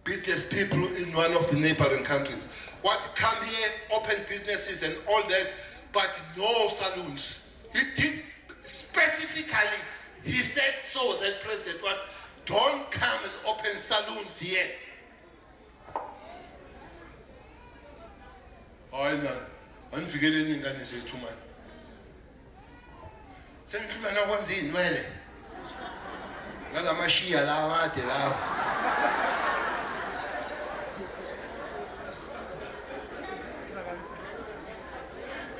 business people in one of the neighboring countries. What come here, open businesses and all that, but no saloons. He did specifically, he said so, that president, what, don't come and open saloons here. Hayi man, anifikeleni ingane zethu man. Sengikhuluma nakwenza inwele. Ngalamashiya lawa ade lawa.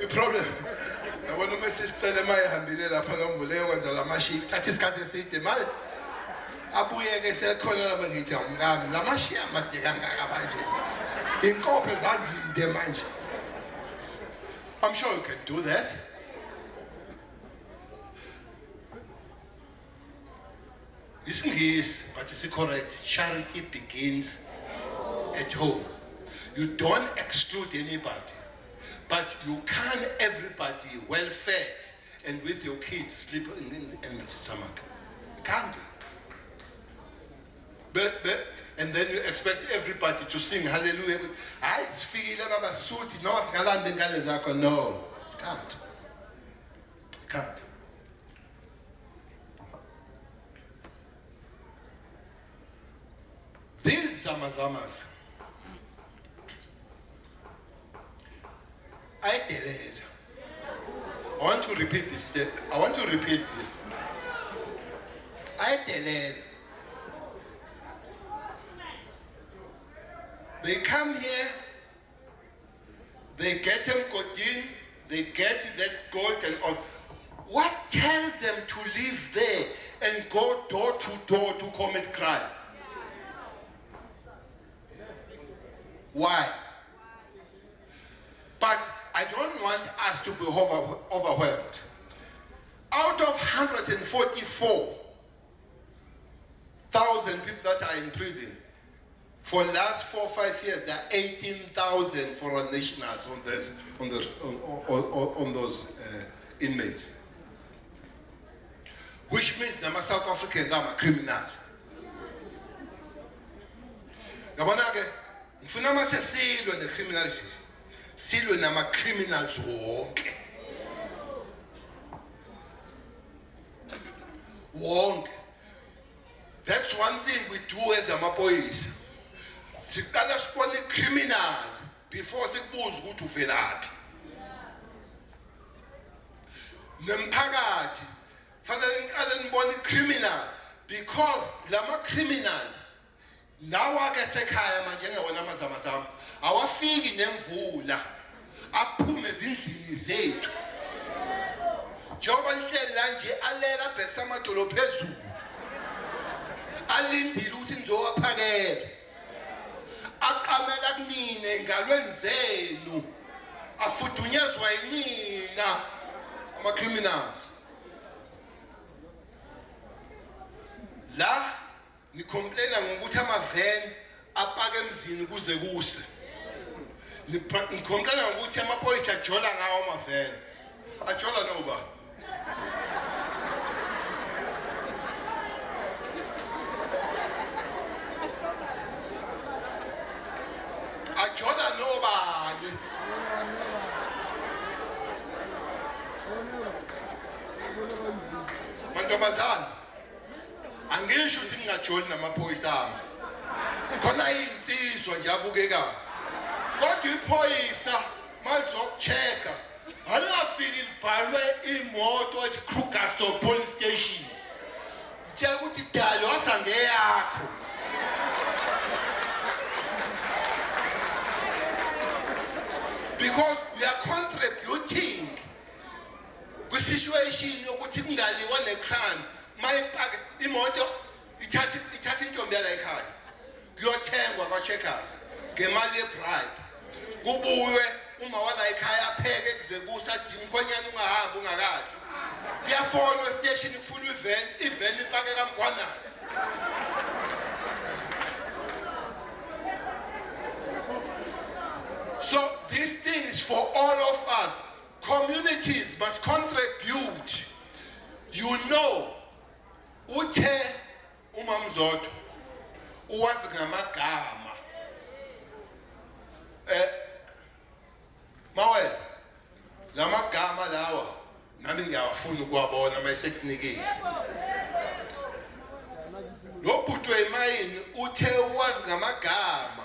Problem. Yabona uma sisicela mayihambile lapha ngomvule kwenza lamashiya. Thatha isikhathi eside manje. Abuye ke sekhona laba ngithi ngami lamashiya amade kangaka manje. Inkophe zanzinde manje. I'm sure you can do that. Isingisi, but it's correct. Charity begins at home. You don't exclude anybody, but you can everybody well fed and with your kids sleep in the stomach. You can't be. But and then you expect everybody to sing hallelujah. No, you can't. You can't. These zamazamas, I delayed. I want to repeat this. I delayed. They come here, they get them godin, they get that gold and all. What tells them to live there and go door to door to commit crime? Why? But I don't want us to be overwhelmed. Out of 144,000 people that are in prison, for the last 4 or 5 years, there are 18,000 foreign nationals on those inmates. Which means that South Africans are criminals. Ngifuna mase silwe necriminals, silwe nama-criminals wonke. Wonke. That's one thing we do as amaphoyisa. Siqala sibone criminal before sikubuza ukuthi uvelaphi. Nemphakathi fanele niqale nibone criminal because lama-criminal lawa ke sekhaya manje ngewona amazamazama awafiki nemvula aphume ezindlini zethu njengoba lihleli la nje alela abhekisa amadolo phezulu alindile ukuthi nizowaphakela aqamela kunine engalweni zenu afudunyezwa yinina ama-criminals la Nicomplaina ngokuthi amavan apaka emzini kuze kuse. Nicomplaina ngokuthi amaphoyisa ajola ngawo amavan. Ajola noba. Ajola noba. Mantombazane. Angisho ukuthi ngingajoli namaphoyisa ami. Khona insizwa nje abukekayo. Kodwa iphoyisa malizokuchecka. Alingafiki libhalwe imoto ethi Krugersdorp police station. Mtshela ukuthi dali wasangeyakho. Because we are contributing ku situation yokuthi kungaliwa necrime. Mayipaka imoto ithatha intombi yala ekhaya kuyothengwa kwa-checkers ngemali ye-bribe kubuye uma wala ekhaya apheke kuze kusathi mkhonyana ungahambi ungakadli kuyafonwa estation kufuna iveni ipake kamkhwanasi. So this thing is for all of us. Communities must contribute. You know, uthe umamzodo uwazi ngamagama. Mawela, lamagama lawa nami ngiyafuna ukuwabona mayesekunikile. Lo bhuti wemayini uthe uwazi ngamagama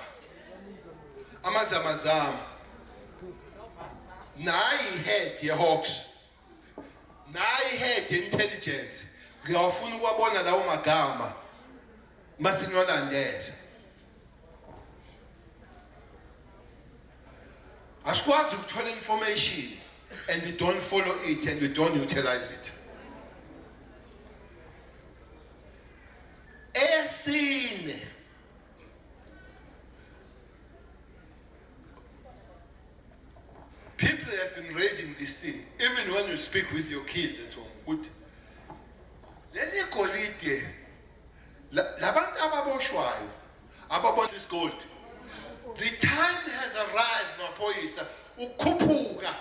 amazamazama. Nayi head ye-Hawks, nayi head ye-intelligence. Ngiyafuna ukuwabona lawo magama masiniwalandela. Asikwazi ukuthola information and we don't follow it and we don't utilize it. Esine, people have been raising this thing, even when you speak with your kids at home. Good. Let me call it labantu ababoshwayo ababona this gold. The time has arrived, maphoyisa, ukukhuphuka.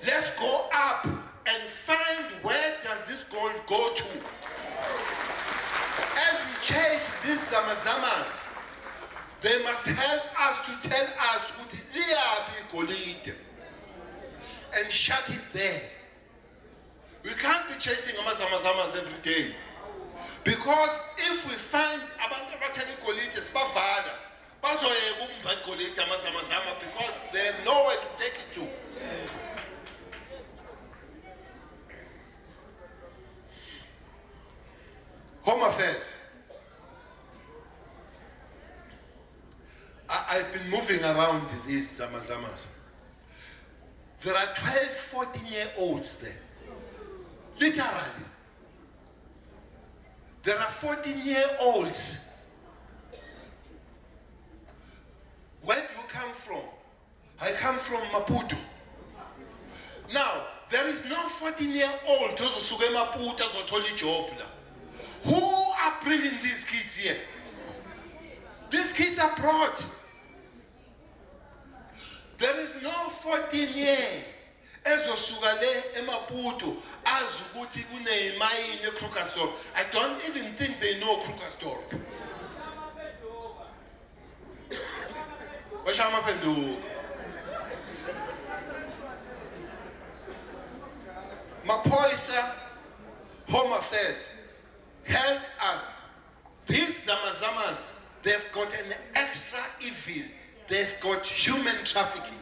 Let's go up and find where does this gold go to. As we chase these zamazamas, they must help us to tell us ukuthi liyaphi igolide and shut it there. We can't be chasing amazamazamas every day. Because if we find abantu abathatha igolide sibavala, bazoyeka ukumba igolide amazamazama because they have nowhere to take it to. Home Affairs. I've been moving around these zamazamas. There are 12, 14-year-olds there. Literally. There are 14-year-olds. Where do you come from? I come from Maputo. Now, there is no 14-year-old ozosuka eMaputo azothola ijob la. Who are bringing these kids here? These kids are brought. There is no 14-year ezosuka le eMaputo azukuthi kuneyimayini eKrugersdorp. I don't even think they know Krugersdorp. Maphoyisa, Home Affairs, help us. These zamazamas, they've got an extra evil. They've got human trafficking.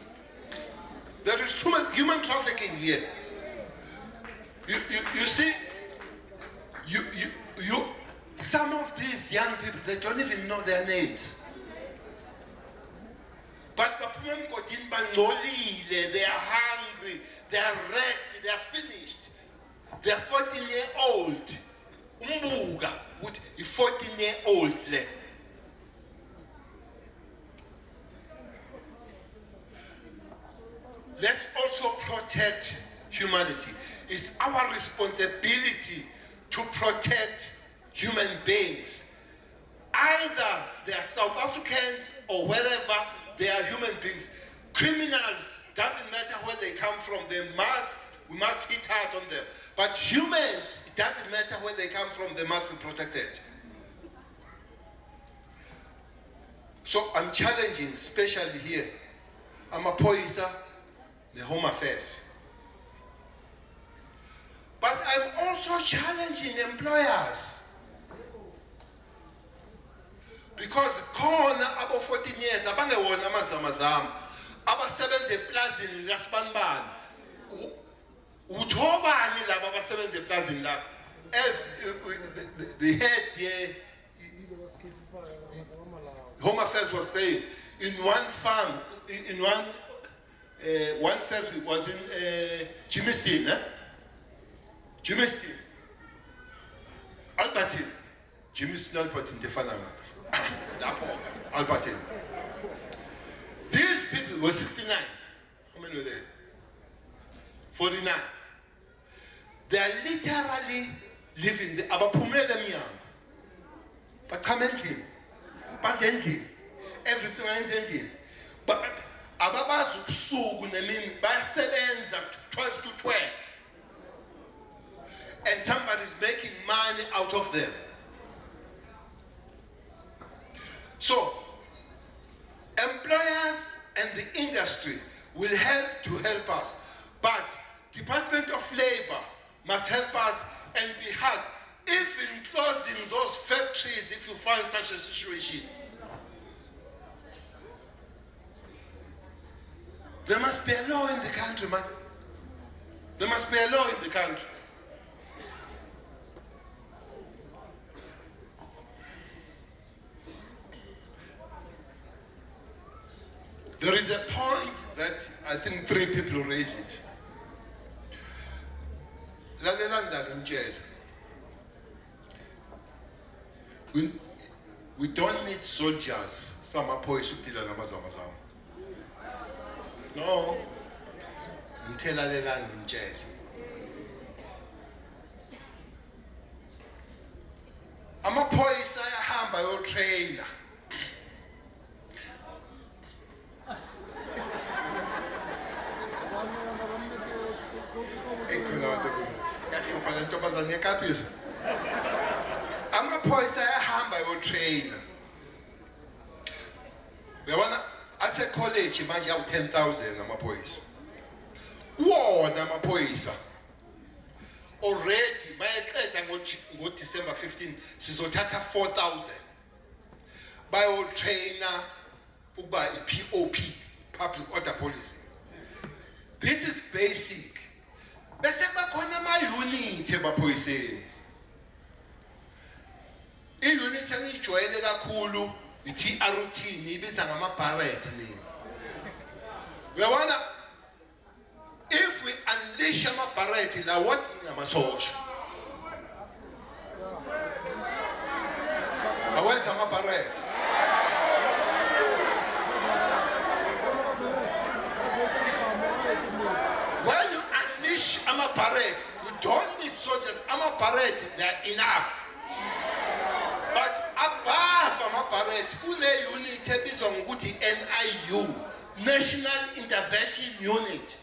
There is too much human trafficking here. You see, some of these young people, they don't even know their names. But they are hungry, they are wrecked, they are finished. They are 14-year-old. Umbuga with a 14-year-old. Let's also protect humanity. It's our responsibility to protect human beings. Either they are South Africans or wherever they are human beings. Criminals, doesn't matter where they come from, we must hit hard on them. But humans, it doesn't matter where they come from, they must be protected. So I'm challenging, especially here, Amaphoyisa, the Home Affairs. But I'm also challenging employers. Because khona abo 14 years abangewona amazamazama abasebenza eplazini likaSibanibani uthobani laba abasebenza eplazini la as the head here Home Affairs was saying in one farm in one factory was in Jimistin, Jimistin Albertine Jimistin Albertine defananga Albertine. These people were 69. How many were there? 49. They are literally living the abaphumela emnyango. Bachamendlini. Bandendlini. Everything ayenzendlini. But ababazi ubusuku nemini bayasebenza 12 to 12. And somebody is making money out of them. So, employers and the industry will help to help us, but Department of Labor must help us and be hard. If in closing those factories, if you find such a situation, there must be a law in the country, man. There must be a law in the country. There is a point that I think 3 people raised it. We don't need soldiers. Some are poised to tell namazamazam. No. Ntela leland in jail. Amaphoyisa ayahamba yotrainer. Amaphoyisa ayahamba yotrainer. Uyabona ase college manje awu 10,000 amaphoyisa. Wona amaphoyisa already bayeqeda ngo December 15 sizothatha 4,000 bayo trainer ukuba iPOP, public order policy. This is basic. Bese bakhona ama unit ebaphoyiseni. I-unit engijwayele kakhulu i-TRT ibiza ngama barret ni. Uyabona if we unleash ama barret la what ngamasosha. Awenza ama barret. When you unleash ama barret, you don't need soldiers. Ama barret, they're enough. But above ama barret, kule unit ebizwa ngokuthi NIU, National Intervention Unit.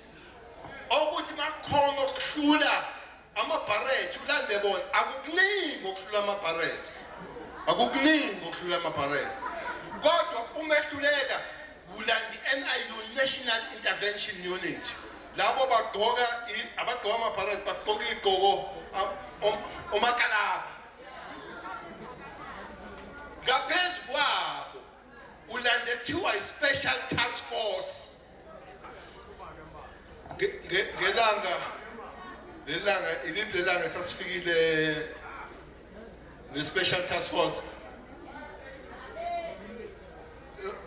Ukuthi makhono okuhlula ama barret ulande bona akukuningi okuhlula ama barret. Akukuningi okuhlula ama barret. Kodwa umehluleka ulandi NIU, National Intervention Unit. Labo bagqoka abagqoka ama barret bagqoka igqoko omakalapha. Ngaphezu kwabo ulandethiwa i-special task force. Ngelanga iliphelanga sasifikile ne-special task force.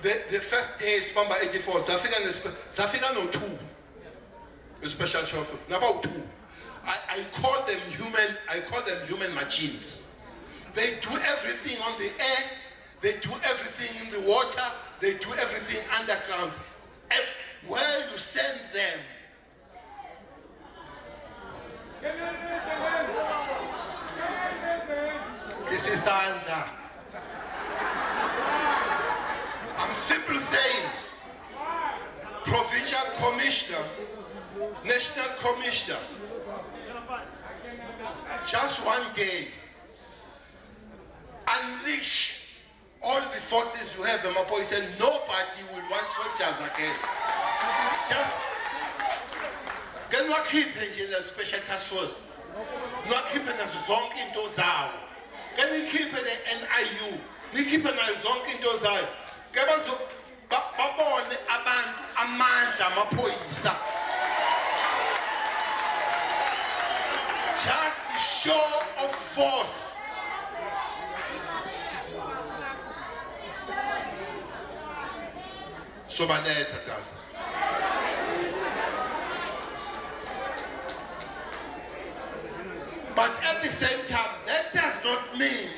The first day sibamba 84 safika no 2. The special task force about 2. I call them human machines. They do everything on the air, they do everything in the water, they do everything underground. And where you send them, this is under. I'm simply saying, provincial commissioner, national commissioner, just one day, unleash all the forces you have in Mapoise and nobody will want soldiers again. Just can not keep a special task force. Not keeping us zonk into Zao. Can we keep an NIU? We keep an zonk into Zao. Give us Babon Amanda Mapoisa. Just the show of force. So but at the same time, that does not mean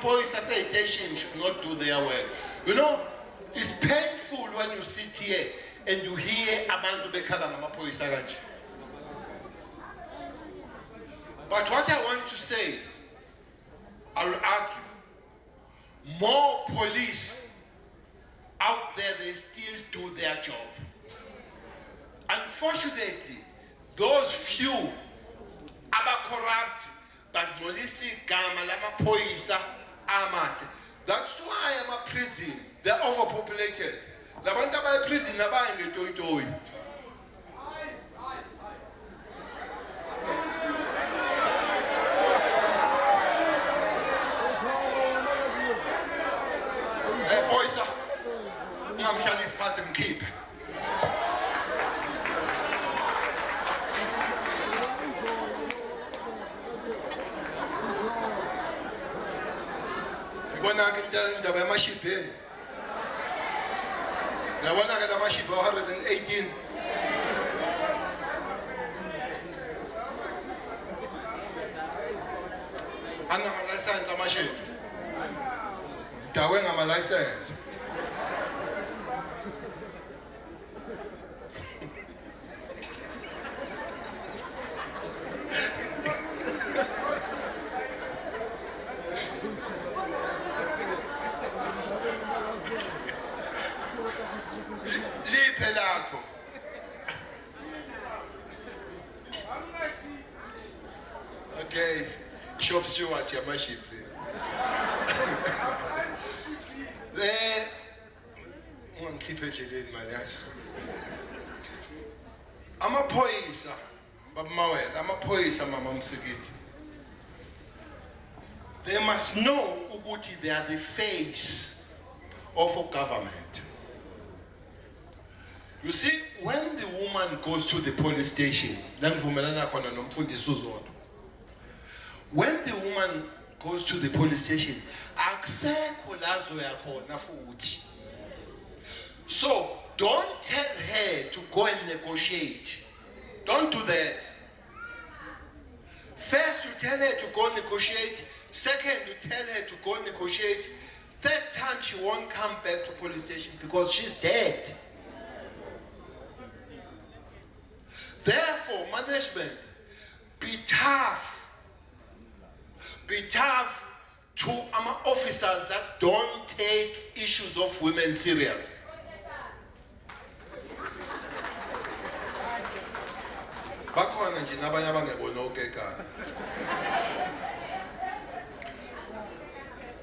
police association should not do their work. You know, it's painful when you sit here and you hear abantu bekhala ngamapolisa kanje. But what I want to say, I will argue, more police out there, they still do their job. Unfortunately, those few aba corrupt but nolisi gama lama poisa amade, That's why I'm a prison. They're overpopulated. Labantu abayi prison abayi ngetoyitoyi. Boys, ungamhlalisi phansi mkhiphe. Ngibona-ke indaba yamashibheni. Ngiyabona-ke la mashibhe 118. Anama-license amashibhe. Dawe ngama-license. Liphe lakho. Okay, shop steward yamashibhe. Ungangikhiphe endleleni manje yazi. Amaphoyisa baba Mawela, amaphoyisa mama Msikiti. They must know ukuthi they are the face of a government. You see, when the woman goes to the police station, when the woman goes to the police station, so don't tell her to go and negotiate. Don't do that. First, you tell her to go negotiate. Second, you tell her to go negotiate. Third time, she won't come back to police station because she's dead. Therefore, management, be tough. Be tough to officers that don't take issues of women serious.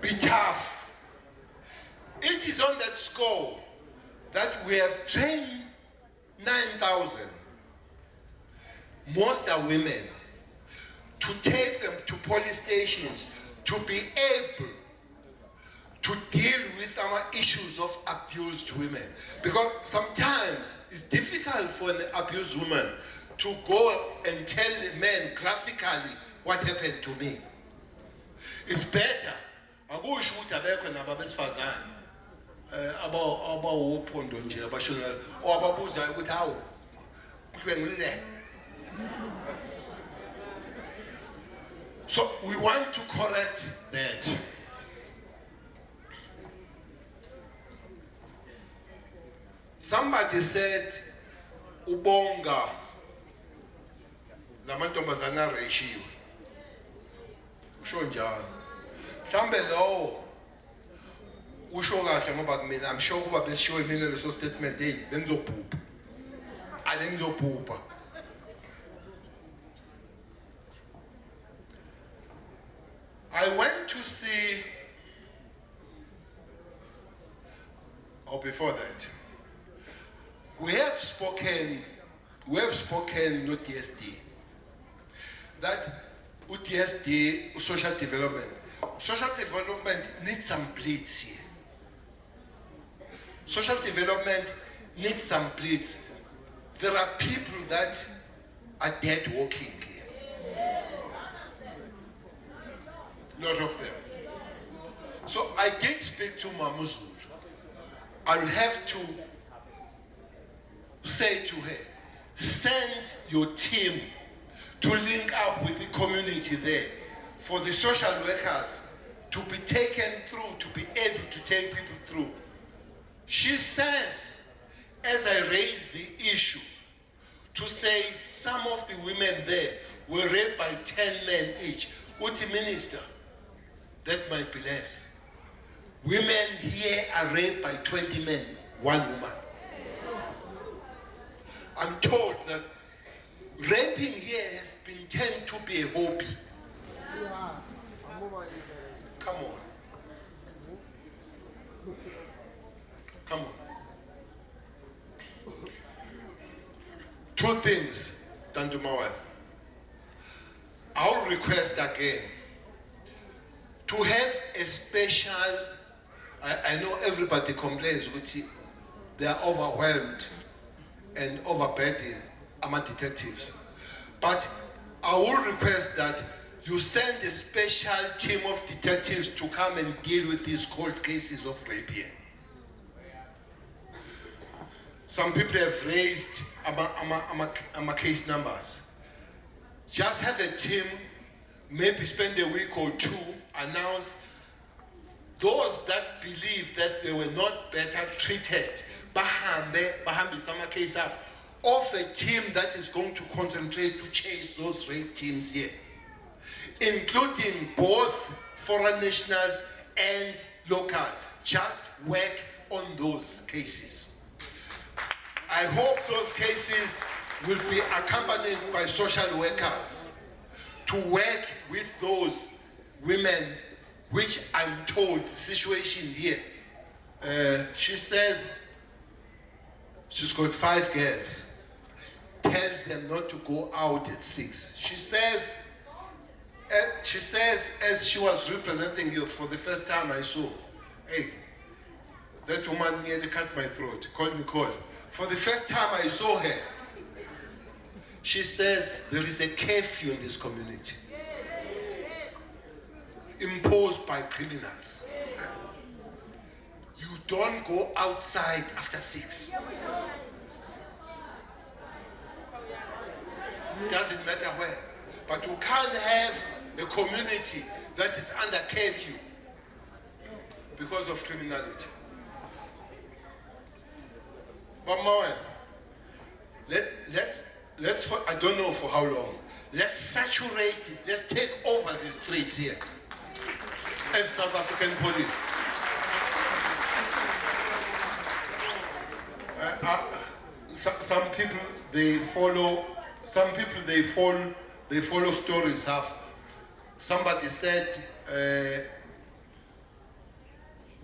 Be tough. It is on that score that we have trained 9,000. Most are women, to take them to police stations, to be able to deal with our issues of abused women. Because sometimes it's difficult for an abused woman to go and tell men graphically what happened to me. It's better. Akusho ukuthi abekho nababesifazane abawophondo nje abashona obabuza ukuthi hawu ngilele. So we want to correct that. Somebody said ubonga lamantombazana ratio. Usho njalo. Mhlambe lo usho kahle ngoba kumina I'm sure kuba besisho mina leso statement hey bengizobhubha. Abengizobhubha. I went to see, or before that, we have spoken no DSD. That DSD, social development needs some blitz here. Social development needs some blitz. There are people that are dead walking here. Lot of them. So I did speak to Mamuzulu. I'll have to say to her, send your team to link up with the community there for the social workers to be taken through, to be able to take people through. She says, as I raise the issue, to say some of the women there were raped by 10 men each. What the minister? That might be less. Women here are raped by 20 men, one woman. I'm told that raping here has been tend to be a hobby. Come on. Come on. Two things, Tandumawa. I'll request again to have a special, I know everybody complains, but they are overwhelmed and overburdened among detectives. But I will request that you send a special team of detectives to come and deal with these cold cases of rape here. Some people have raised case numbers. Just have a team, maybe spend a week or two, announce those that believe that they were not better treated, bahambe sama case up, of a team that is going to concentrate to chase those rape teams here, including both foreign nationals and local. Just work on those cases. I hope those cases will be accompanied by social workers to work with those women, which I'm told the situation here. She says she's got 5 girls, tells them not to go out at 6. She says, as she was representing you for the first time, I saw, hey, that woman nearly cut my throat, called Nicole. For the first time I saw her, she says there is a curfew in this community imposed by criminals. You don't go outside after 6. Doesn't matter where. But you can't have a community that is under curfew because of criminality. But let's I don't know for how long. Let's saturate it. Let's take over the streets here as South African police. Some people they follow. Some people they follow stories. Somebody said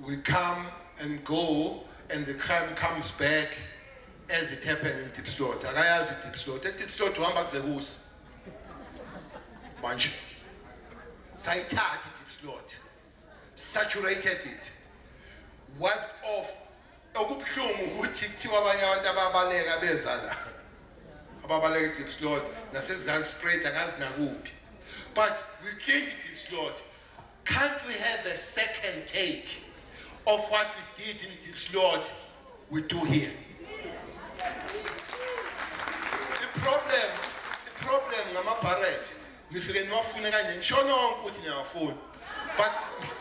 we come and go, and the crime comes back as it happened in Diepsloot. Akayazi Diepsloot. Diepsloot uhamba kuzebusa. Manje. Sayithatha Diepsloot. Saturated it. Wiped off. Okubuhlungu ukuthi kuthiwa abanye abantu ababaleka beza la. Ababaleka Diepsloot nasezanspruit akazi nakuphi. But we cleaned Diepsloot. Can't we have a second take of what we did in Diepsloot we do here? The problem ngama-barrett nifike niwafune kanje ngisho nonke ukuthi niyawafuna, but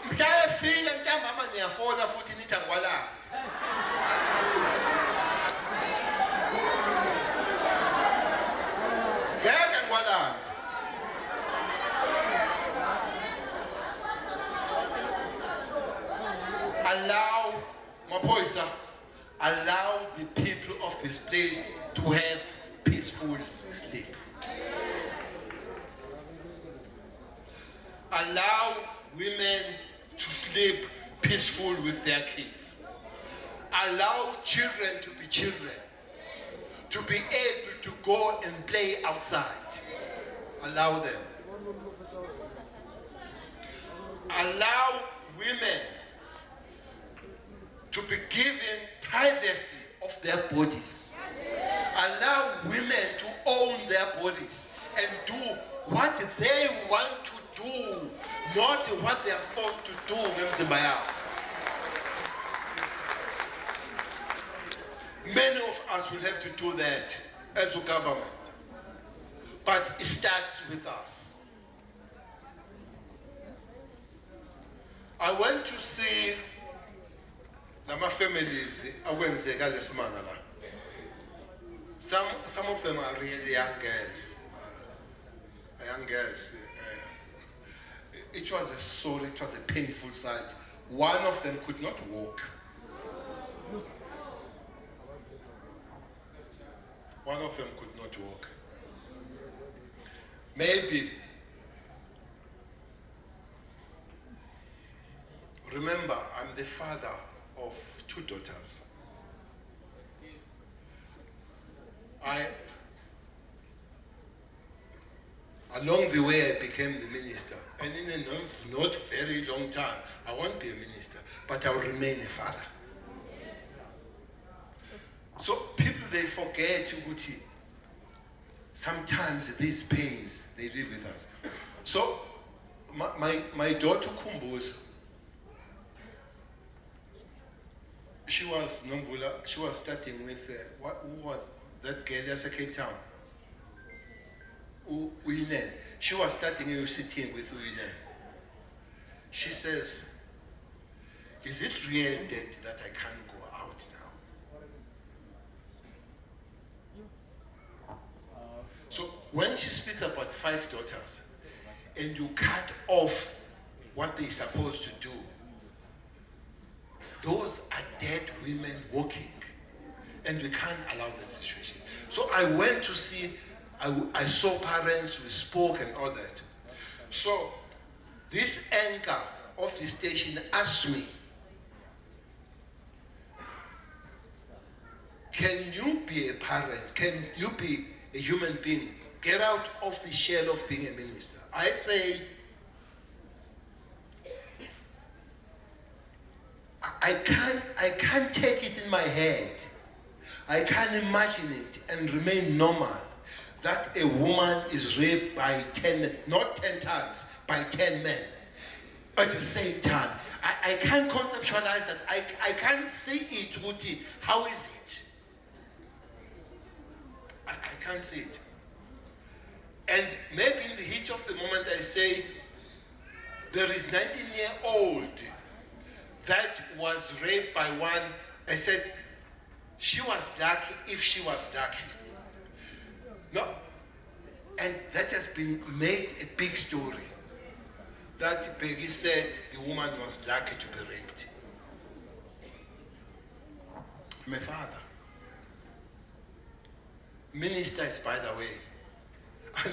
mhlawefika ntambama niyafona futhi nithi angwalanga. Ngeke ngwalanga. Allow Mapoisa, allow the people of this place to have peaceful sleep. Allow women to sleep peaceful with their kids. Allow children to be children, to be able to go and play outside. Allow them. Allow women to be given privacy of their bodies. Allow women to own their bodies and do what they want to do, not what they are forced to do. Many of us will have to do that as a government, but it starts with us. I went to see my families akwenzeka lesimanga la. Some of them are really young girls. It was a painful sight. One of them could not walk. One of them could not walk. Maybe, remember, I'm the father 2 daughters. Along the way, I became the minister. And in a not very long time, I won't be a minister, but I'll remain a father. So people, they forget Uti. Sometimes these pains, they live with us. So my daughter Kumbuzo, she was starting with, who was that girl as a Cape Town? Uyinen. She was starting a sitting with Uyinen. She says, is it real dead that I can't go out now? So when she speaks about 5 daughters, and you cut off what they're supposed to do, those are dead women walking, and we can't allow that situation. So I went to see, I saw parents, we spoke and all that. So this anchor of the station asked me, can you be a parent? Can you be a human being? Get out of the shell of being a minister. I say, I can't take it in my head. I can't imagine it and remain normal that a woman is raped by 10 men, not 10 times, by 10 men at the same time. I can't conceptualize that. I can't see it, Uti. How is it? I can't see it. And maybe in the heat of the moment I say, there is 19-year-old that was raped by one. I said, she was lucky if she was lucky. No. And that has been made a big story. That Peggy said the woman was lucky to be raped. My father. Ministers, by the way. I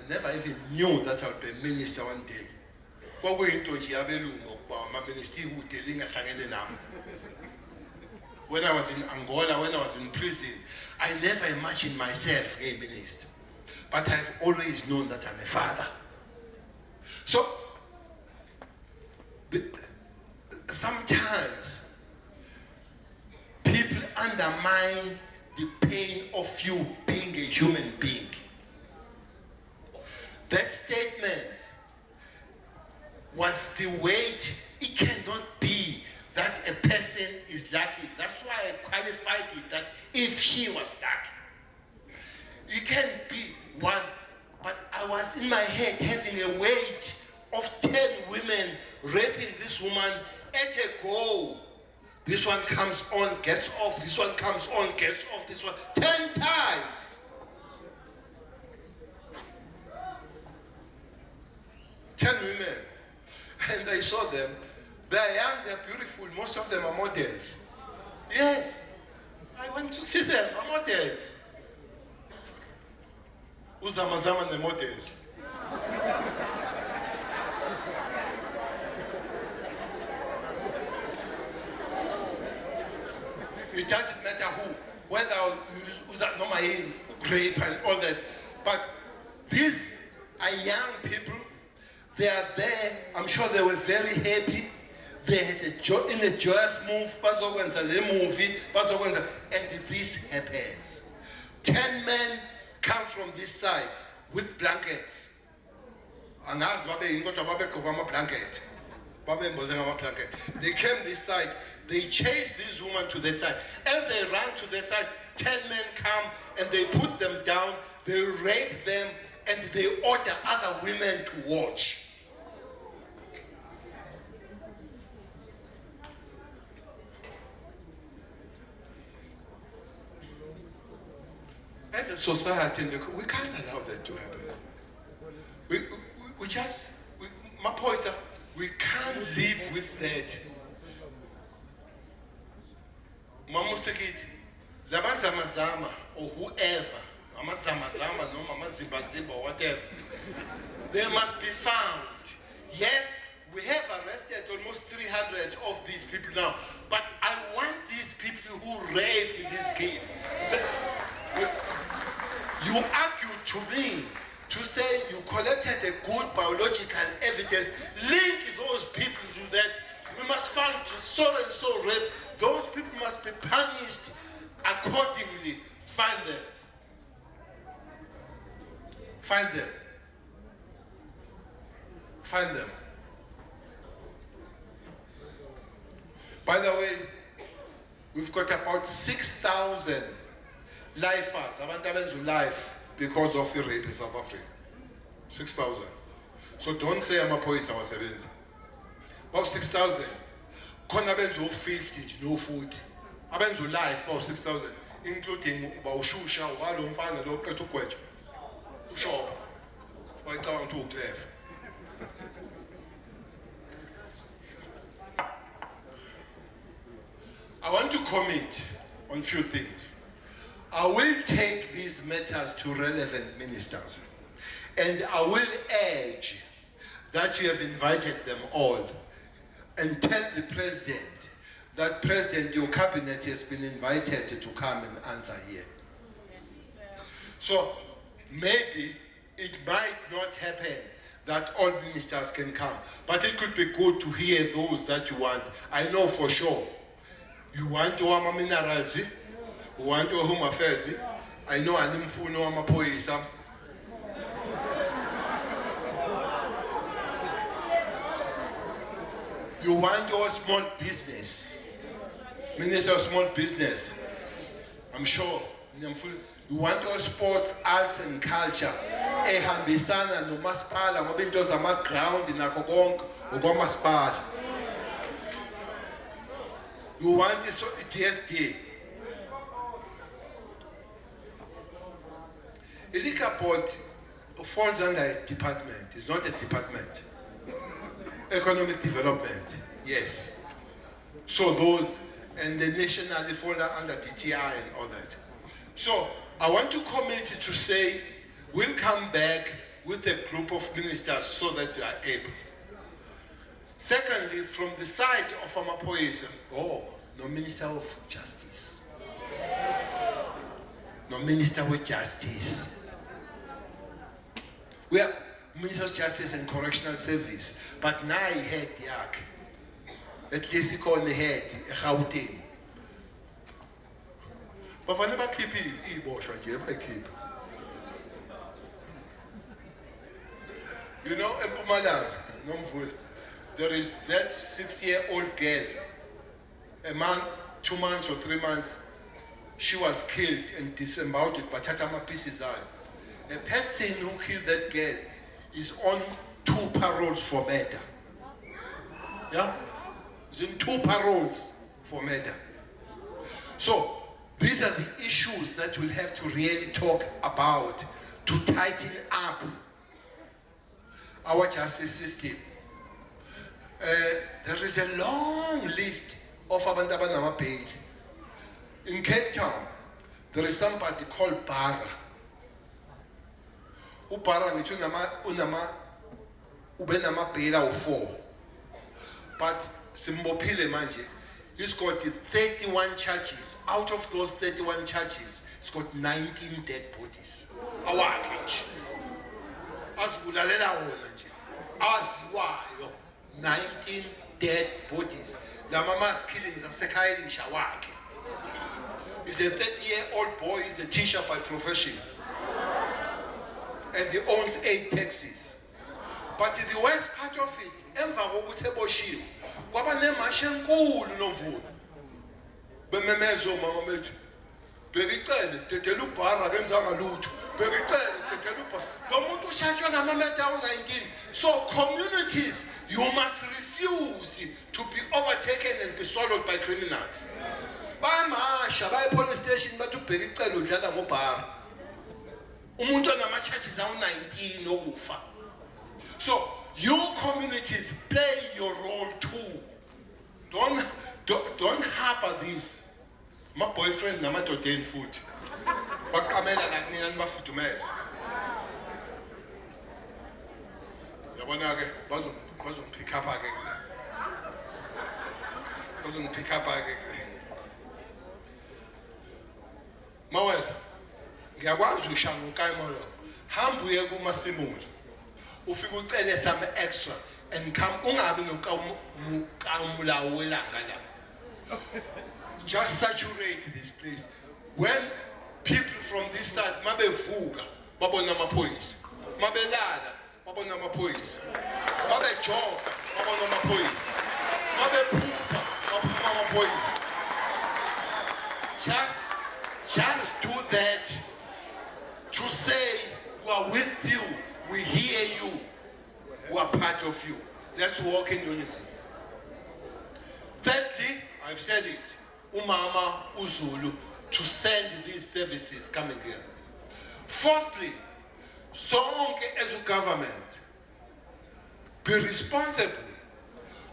never even knew that I would be a minister one day. When I was in Angola, when I was in prison, I never imagined myself a minister. But I've always known that I'm a father. So, sometimes people undermine the pain of you being a human being. That statement was the weight. It cannot be that a person is lucky. That's why I qualified it that if she was lucky. It can't be one, but I was in my head having a weight of 10 women raping this woman at a go. This one comes on, gets off, this one comes on, gets off, this one, 10 times. 10 women. And I saw them. They're young, they're beautiful, most of them are models. Yes, I went to see them, are models. Uzamazama the model. It doesn't matter who, whether Uzanomahin, grape and all that. But these are young people. They are there. I'm sure they were very happy. They had in a joyous move, and this happens. 10 men come from this side with blankets. They came this side. They chased this woman to that side. As they ran to that side, 10 men come and they put them down. They rape them and they order other women to watch. As a society, we can't allow that to happen. We can't live with that. Mamusekit, Labazamazama, or whoever, Mamazamazama, no Mamazimbaziba, or whatever, they must be found. Yes, we have arrested almost 300 of these people now, But I want these people who raped these kids. You argued to me to say you collected a good biological evidence. Link those people to that. We must find so and so rape. Those people must be punished accordingly. Find them. Find them. Find them. By the way, we've got about 6,000 lifers, abantu abenza life because of the rape in South Africa. 6,000. So don't say amaphoyisa awasebenza. About 6,000. Khona benza 50 no food. Abenza life about 6,000, including bawushusha walo mfana lo qetha ugwetshwa. Ushoba. Wayicabanga ukuthi uclever. I want to comment on a few things. I will take these matters to relevant ministers, and I will urge that you have invited them all and tell the president that President, your cabinet has been invited to come and answer here. So maybe it might not happen that all ministers can come, but it could be good to hear those that you want. I know for sure. You want to have minerals, you want to home affairs. I know I need to know my police. You want your small business, Minister of Small Business. I'm sure. You want your sports, arts and culture. Ehambisana no maspala ngoba into zama ground nakho konke ukwamasipala. You want this TSD. A liquor board falls under a department. It's not a department. Economic development, yes. So those, and the nationally fall under DTI and all that. So I want to commit to say, we'll come back with a group of ministers so that they are able. Secondly, from the side of Amapoisa, no Minister of Justice. No Minister with Justice. We are Minister of Justice and Correctional Service, but now he had the ark. At least he called the head, a Gauteng. But I never keep it, you know, in Mpumalanga, there is that 6-year-old girl, a month, 2 months or 3 months, she was killed and disemboweled by Tatama pieces out. A person who killed that girl is on 2 paroles for murder. Yeah? He's in 2 paroles for murder. So, these are the issues that we'll have to really talk about to tighten up our justice system. There is a long list of abantu abanamapaid. In Cape Town, there is somebody called Bara. Ubara ngithi ubenamapaid awu-4. But simbophile manje, he's got 31 charges. Out of those 31 charges, he's got 19 dead bodies. Awakhe nje. Azibulalela wona nje. Aziwayo 19 dead bodies. La mass killings asekhayilisha wakhe. He's a 30-year-old boy, he's a teacher by profession. And he owns 8 taxis. But the worst part of it, emva kokuthi eboshiwe, kwaba nemashe enkulu noMvula. Bememezo mama bethu. Bekicele dedela uBhara kenzanga lutho. Bekicele dedela uBhara. Lo muntu ushashwe ngamameta u-19. So communities, you must refuse to be overtaken and be swallowed by criminals. Bayamasha baya police station bathi ubhekicele udlala ngoBhara. Umuntu onama-charges awu-19 okufa. So your communities play your role too. Don't harbor this. My boyfriend namadodeni futhi. Baqamela la kunina nibafudumeza. Yabona ke bazompick up ke la. uzongipick up ake. Mawela, ngiyakwazi ushanga uKayimolo. Hamba uye kuMasemola. Ufike ucele some extra and come ungabi nokamula welanga la. Just saturate this place. When people from this side mabevuka babona amaphoyisa. Mabelala babona amaphoyisa. Mabejoga babona amaphoyisa. Mabephupha babona amaphoyisa. Just do that to say we are with you, we hear you, we are part of you. Let's walk in unison. Thirdly, I've said it, Umama Uzulu, to send these services coming here. Fourthly, sonke as a government, be responsible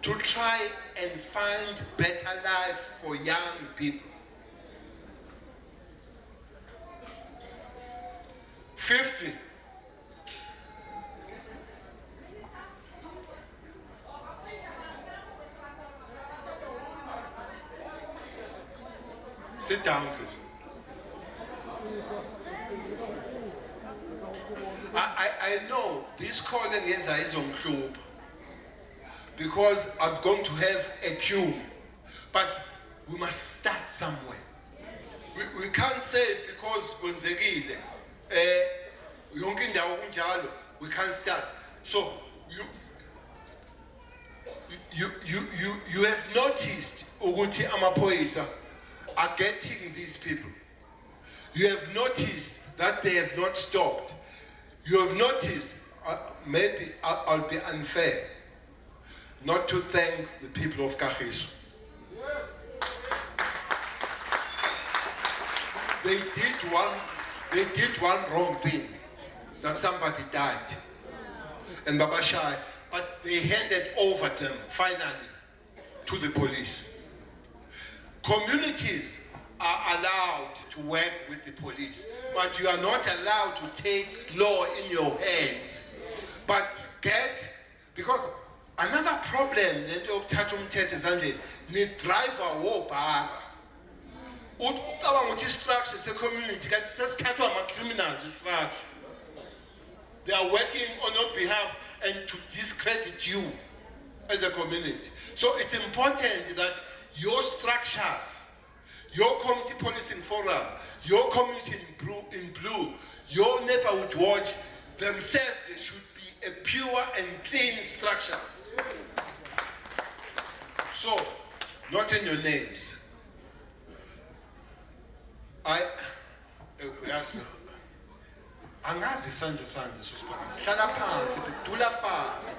to try and find better life for young people. Fifthly, sit down, sis. I know this calling is on club because I'm going to have a queue, but we must start somewhere. We can't say because kwenzekile yonke indawo kunjalo we can't start. So you have noticed ukuthi amaphoyisa are getting these people. You have noticed that they have not stopped. You have noticed, maybe I'll be unfair, not to thank the people of Kagiso. They did one wrong thing, that somebody died, and Baba Shai, but they handed over them finally to the police. Communities are allowed to work with the police, but you are not allowed to take law in your hands. But because another problem, the driver wobara. Structure community criminal structure. They are working on your behalf and to discredit you as a community. So it's important that your structures, your community policing forum, your community in blue, your neighborhood watch, themselves, they should be a pure and clean structures. So, not in your names. Angazi sandla sosiphakama sihlala phansi dula fast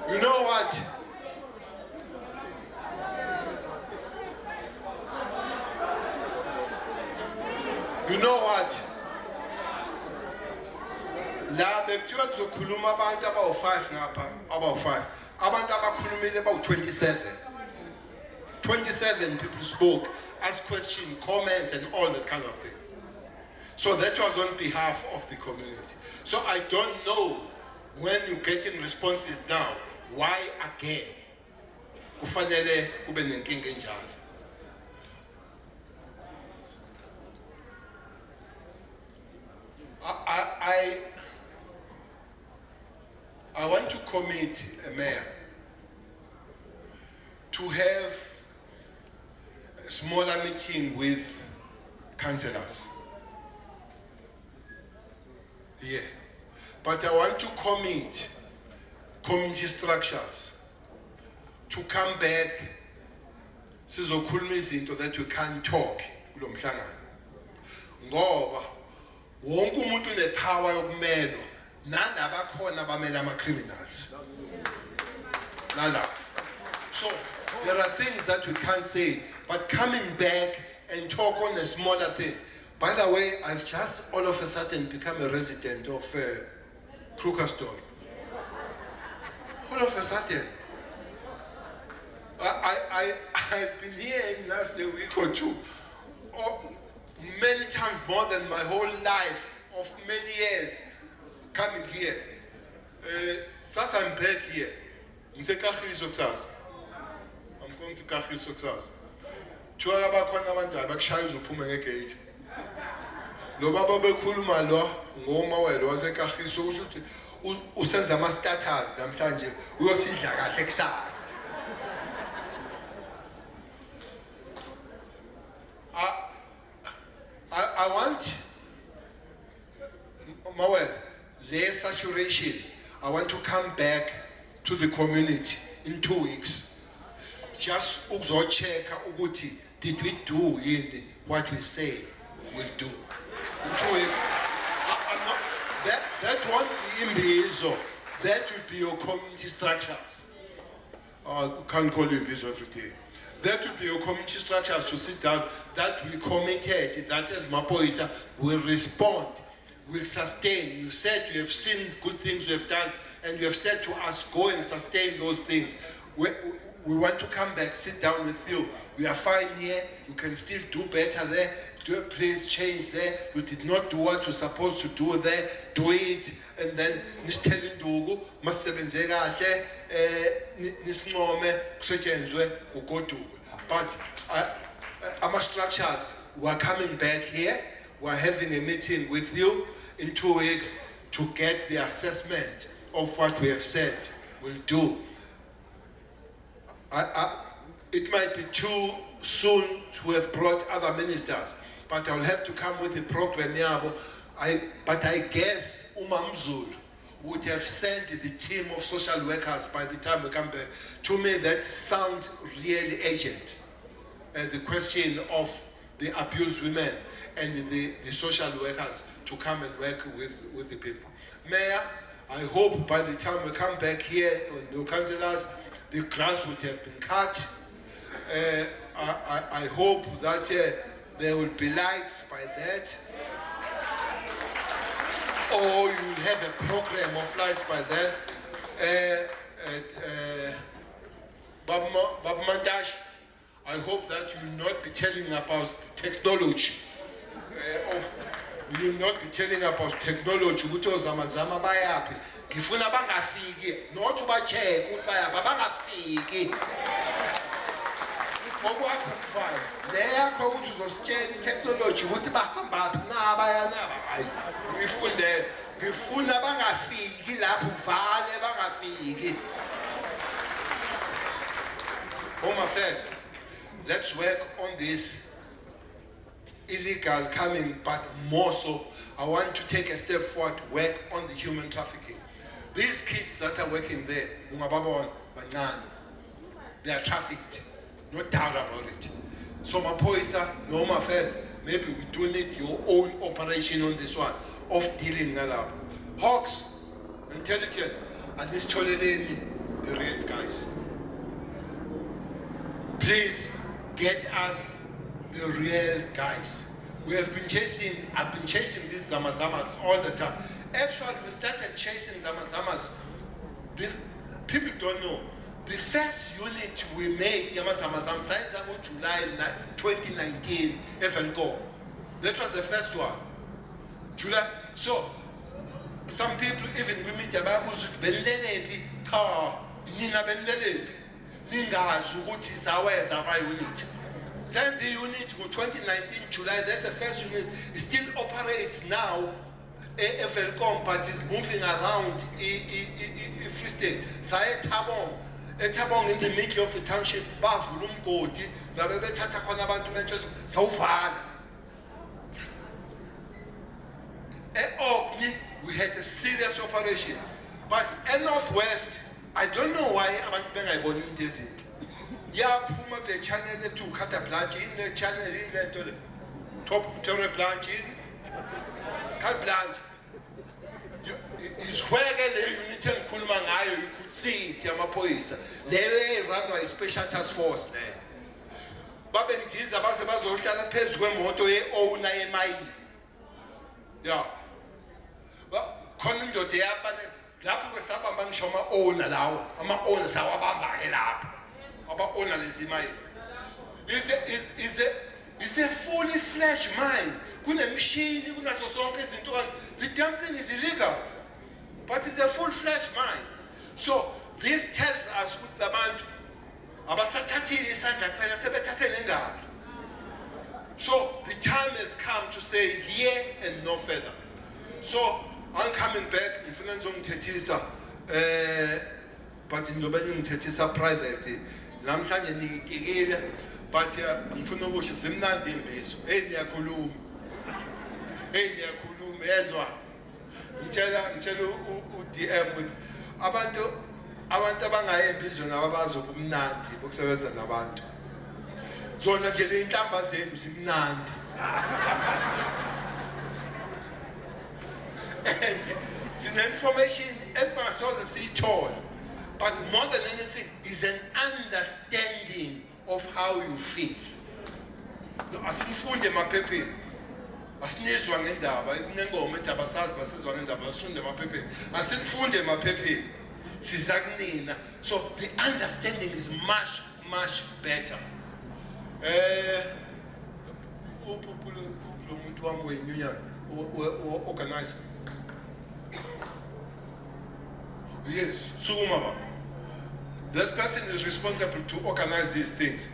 you know what? You know what? La bekuthiwa kuzokhuluma abantu abawu-5 ngapha, abawu-5. Abantu abakhulumile bawu-27. 27 people spoke, asked questions, comments, and all that kind of thing. So that was on behalf of the community. So I don't know when you're getting responses now, why again? Kufanele ube nenkinga enjalo. I want to commit a mayor to have a smaller meeting with councillors. Yeah. But I want to commit community structures to come back sizokhuluma izinto that we can't talk kulo mhlangano. Ngoba wonke umuntu unepower yokumelwa nanabakhona abamela ama-criminals. So there are things that we can't say, but coming back and talk on a smaller thing. By the way, I've just all of a sudden become a resident of Krugersdorp. All of a sudden. I've been here in last a week or two, many times more than my whole life of many years coming here. Sasa I'm back here. I'm going to Krugersdorp. Chwara bakhona abantu abakushaya uzophuma ngegate. Lo baba bekhuluma lo ngomawelo waseKrugersdorp usho ukuthi usenza ama status namhlanje uyosidla kahle kusasa. I want Mawel, less saturation. I want to come back to the community in 2 weeks. Just check ukuthi did we do in what we say we'll do. In 2 weeks. That won't be Imbizo. That will be your community structures. I can't call you Imbizo every day. That will be your community structures to sit down, that we committed, that as Mapoisa will respond, will sustain. You said you have seen good things we have done, and you have said to us, go and sustain those things. We want to come back, sit down with you. We are fine here, you can still do better there, please change there. You did not do what you're supposed to do there, do it, and then nisithele induku, masisebenze kahle, nisinqome kusetshenzwe ugoduke. But our structures, we're coming back here, we're having a meeting with you in 2 weeks to get the assessment of what we have said we'll do. It might be too soon to have brought other ministers, but I'll have to come with a program yabo. But I guess Umamzul would have sent the team of social workers by the time we come back. To me, that sounds really urgent. The question of the abused women and the social workers to come and work with the people. Mayor, I hope by the time we come back here, the councillors, the grass would have been cut. I hope that there will be lights by that. Or you will have a program of lights by that. Bab Mandash, I hope that you will not be telling about technology. You will not be telling about technology. Zamazama bayapi. Ngifuna bangafiki, not uba-check ukuthi bayaphi, bangafiki. Okwakufana. Leyakho ukuthi uzositshela i-technology ukuthi bahambaphi nabaya naba. Hayi, ngifuna bangafiki lapho uvale bangafiki. Home Affairs, let's work on this illegal coming, but more so, I want to take a step forward, work on the human trafficking. These kids that are working there, they are trafficked, no doubt about it. So Mapoisa, no Home Affairs, maybe we do need your own operation on this one, of dealing with that. Hawks, intelligence, and this Choleleni, the real guys. Please get us the real guys. We have been chasing, I've been chasing these Zamazamas all the time. Actually, we started chasing Zamazamas. People don't know. The first unit we made, Yamazamazam, since July 2019, FLCO. That was the first one. July. So, some people even we meet Abagus, Benlepi, Tar, Nina Benlepi, Ninga, Zuguti, Sawa, Zaba unit. Since the unit for 2019 July, that's the first unit, it still operates now. FLCOM, but is moving around Free State. Saye Tabong, Tabong in the middle of the township, Bafulum Goti, Nabebe Tata Konabantu Menchos, Saufan. Okni, we had a serious operation. But in Northwest, I don't know why I born in this. Yeah, Puma the channel to cut a branch in the channel in the top terror branch in cut branch. Is where the unit and Kulmangayo, you could see it, Yamapoisa. They run a special task force there. Babentis, Abasabazo, Canapes, when Moto own a mile. Yeah. Well, Conan do Diapan, Lapu Sabamang Shoma own allow, Ama own Sawabamba, aba-analyze imayini. Is a fully fledged mind. Kunemshini, kunazo zonke izinto kanti the damn thing is illegal. But it's a full-fledged mind. So this tells us with the man abasathathile isandla kuphela sebethathe nengalo. So the time has come to say here and no further. So I'm coming back ngifuna ngizongithethisa but ngizobe ngithethisa private. Namhlanje ngikekile but ngifuna ukusho simnandi imbizo. Hey niyakhuluma. Yezwa. Ngitshela u-DM ukuthi abantu abangaye embizweni ababazi ubumnandi bokusebenza nabantu. Zona nje le inhlamba zenu zimnandi. And sine-information engasoze siyithole, but more than anything is an understanding of how you feel. Asinifunde emaphepheni. Asinizwa ngendaba, kunengoma ethi abasazi basizwa ngendaba, asifunde emaphepheni. Asinifunde emaphepheni. Siza kunina. So the understanding is much, much better. Umuntu wami wenyunyana organize. Yes, Sugumaba. This person is responsible to organize these things.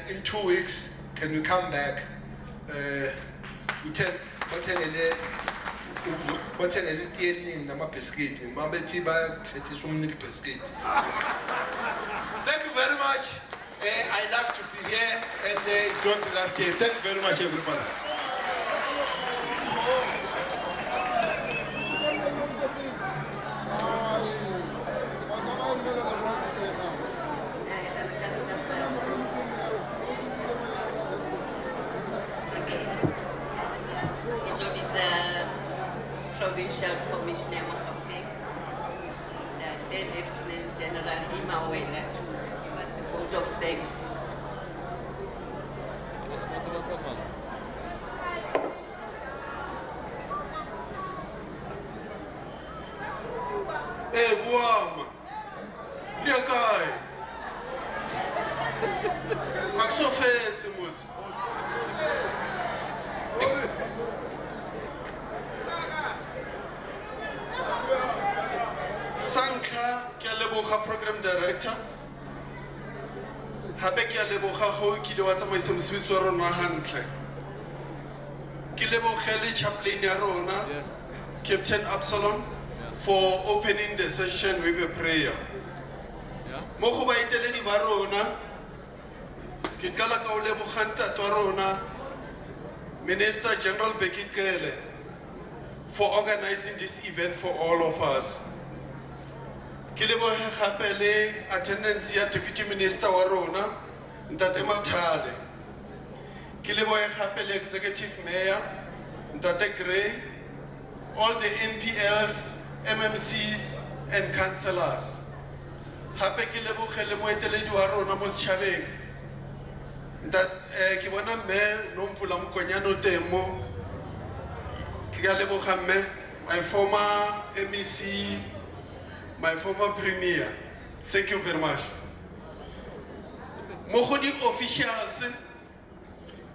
In 2 weeks, can you come back? Thank you very much. I love to be here, and it's not the last year. Thank you very much, everybody. Provincial Commissioner Mohammed, then Lieutenant General Imawela to give us the vote of thanks. Hey, Guam, Liakai, Axofetimus. Sanka, Kialeboha Program Director. Habeki Aleboha Ho, Kilowata Mason Switzerland Hantle. Kileboheli Chaplain Yarona, Captain Absalom, for opening the session with a prayer. Mokuba Iteledi Barona, Kikala Kaulebohanta Torona, Minister General Bekit Kele, for organizing this event for all of us. Kilebo Hapele, attendance here Deputy Minister Warona, Ntate Matale. Kilebo Hapele, Executive Mayor, Ntate Gray, all the MPLs, MMCs, and councillors. Hape Kilebo Helemoetele Warona Moschaveng. That Kiwana Mayor, Nomfula Mukonyano Temo, Kigalebo Hame, my former MEC, my former premier. Thank you very much. Mohodi officials,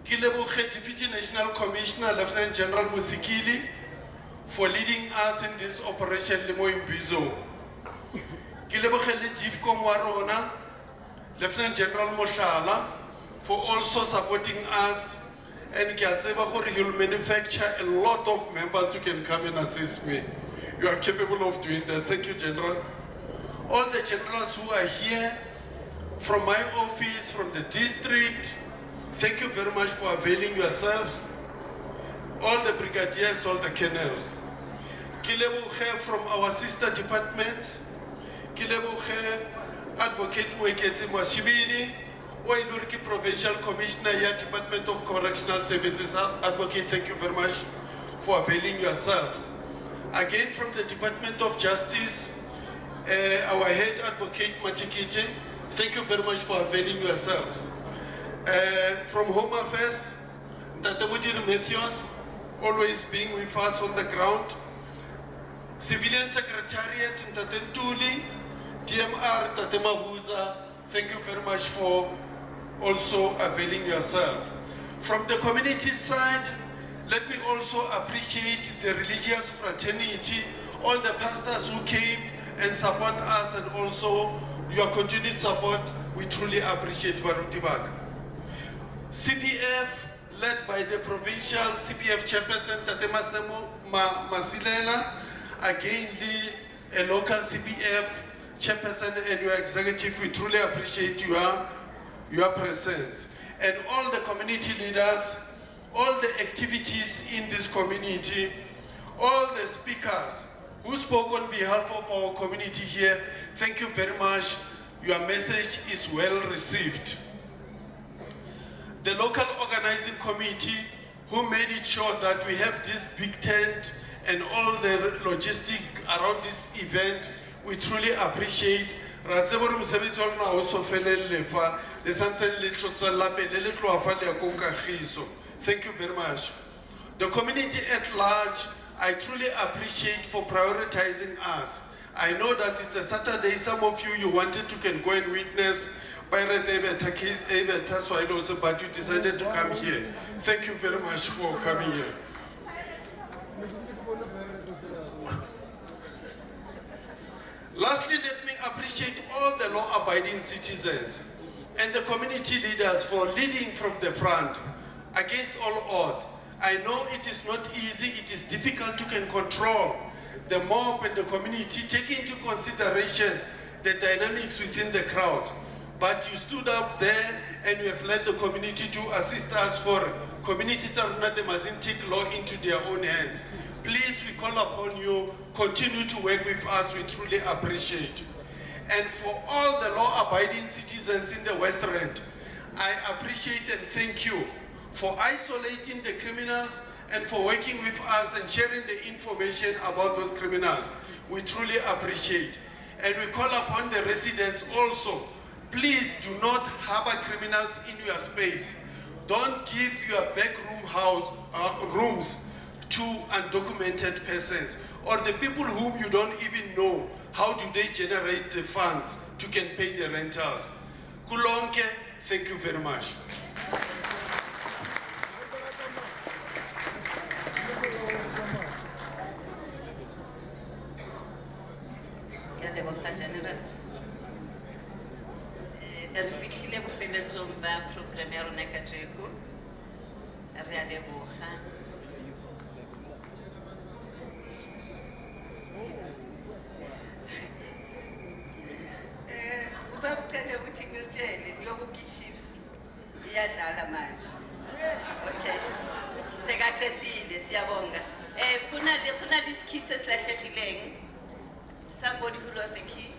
Kilebo Deputy National Commissioner, Lieutenant General Musikili, for leading us in this operation Limo Imbizo. Kilebo Difcom Warona, Lieutenant General Moshala, for also supporting us, and he will manufacture a lot of members who can come and assist me. You are capable of doing that. Thank you, General. All the generals who are here, from my office, from the district, thank you very much for availing yourselves. All the brigadiers, all the colonels. Kilebuche from our sister departments. Kilebuche Advocate Mweketi Mwashibini, Oilurki Provincial Commissioner here, Department of Correctional Services. Advocate, thank you very much for availing yourself. Again, from the Department of Justice, our head advocate Matikiti, thank you very much for availing yourselves. From Home Affairs, Tatemudir Matthews, always being with us on the ground. Civilian Secretariat, Tatentuli, DMR, Tatemabuza, Thank you very much for also availing yourself. From the community side, let me also appreciate the religious fraternity, all the pastors who came and support us, and also your continued support. We truly appreciate Barutibak. CPF, led by the provincial CPF chairperson, Tate Masemola, again a local CPF chairperson and your executive, we truly appreciate your presence. And all the community leaders, all the activities in this community, all the speakers who spoke on behalf of our community here, thank you very much. Your message is well received. The local organizing committee who made it sure that we have this big tent and all the logistic around this event, we truly appreciate. Thank you very much. The community at large, I truly appreciate for prioritizing us. I know that it's a Saturday, some of you wanted to can go and witness, but you decided to come here. Thank you very much for coming here. Lastly, let me appreciate all the law-abiding citizens and the community leaders for leading from the front against all odds. I know it is not easy, it is difficult to can control the mob and the community, taking into consideration the dynamics within the crowd. But you stood up there and you have led the community to assist us for communities that mustn't take law into their own hands. Please, we call upon you, continue to work with us, we truly appreciate. And for all the law-abiding citizens in the West Rand, I appreciate and thank you for isolating the criminals and for working with us and sharing the information about those criminals. We truly appreciate. And we call upon the residents also, please do not harbor criminals in your space. Don't give your backroom rooms to undocumented persons or the people whom you don't even know. How do they generate the funds to can pay the rentals? Kulonke, thank you very much. General. Re fitlhile bofeletsong ba program ya rona ka jeko. Re a leboga. Ubaba ucela ukuthi ngilitshele niyobuka shifts iyadlala manje. Okay. Sekaqedile siyabonga. Kuna this key esilahlekileng. Somebody who lost the key.